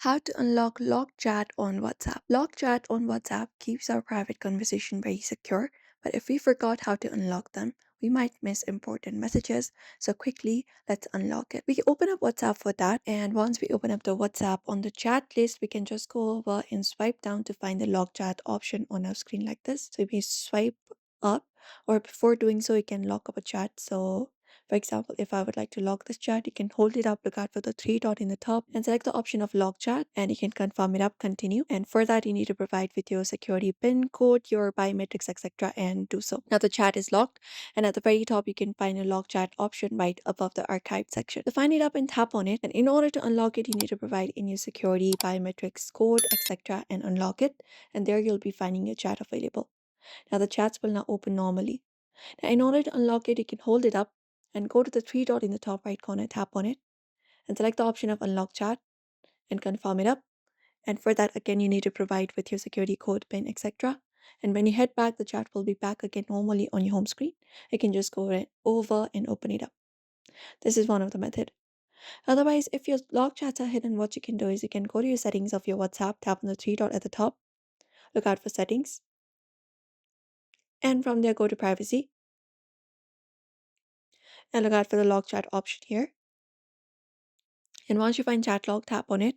How to unlock locked chat on WhatsApp. Locked chat on WhatsApp keeps our private conversation very secure, but if we forgot how to unlock them, we might miss important messages. So quickly, let's unlock it. We can open up WhatsApp for that, and once we open up the WhatsApp on the chat list, we can just go over and swipe down to find the lock chat option on our screen like this. So if we swipe up, or before doing so, you can lock up a chat. So for example, if I would like to lock this chat, you can hold it up, look out for the three dot in the top and select the option of lock chat and you can confirm it up, continue. And for that, you need to provide with your security PIN code, your biometrics, etc. and do so. Now the chat is locked and at the very top, you can find a lock chat option right above the archive section. So find it up and tap on it. And in order to unlock it, you need to provide in your security biometrics code, etc. and unlock it. And there you'll be finding your chat available. Now the chats will now open normally. Now, in order to unlock it, you can hold it up and go to the three dot in the top right corner, tap on it, and select the option of unlock chat and confirm it up. And for that, again, you need to provide with your security code, PIN, etc. And when you head back, the chat will be back again normally on your home screen. You can just go over and open it up. This is one of the method. Otherwise, if your lock chats are hidden, what you can do is you can go to your settings of your WhatsApp, tap on the three dot at the top, look out for settings, and from there go to privacy and look out for the lock chat option here. And once you find chat log, tap on it.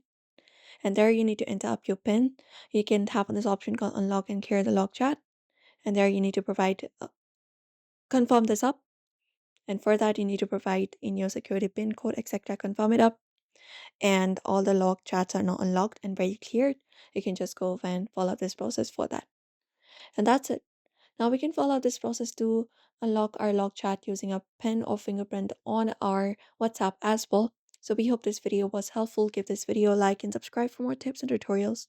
And there you need to enter up your PIN. You can tap on this option called unlock and clear the log chat. And there you need to provide, confirm this up. And for that, you need to provide in your security PIN code, etc. Confirm it up. And all the log chats are now unlocked and very cleared. You can just go and follow this process for that. And that's it. Now we can follow this process to unlock our log chat using a pen or fingerprint on our WhatsApp as well. So we hope this video was helpful. Give this video a like and subscribe for more tips and tutorials.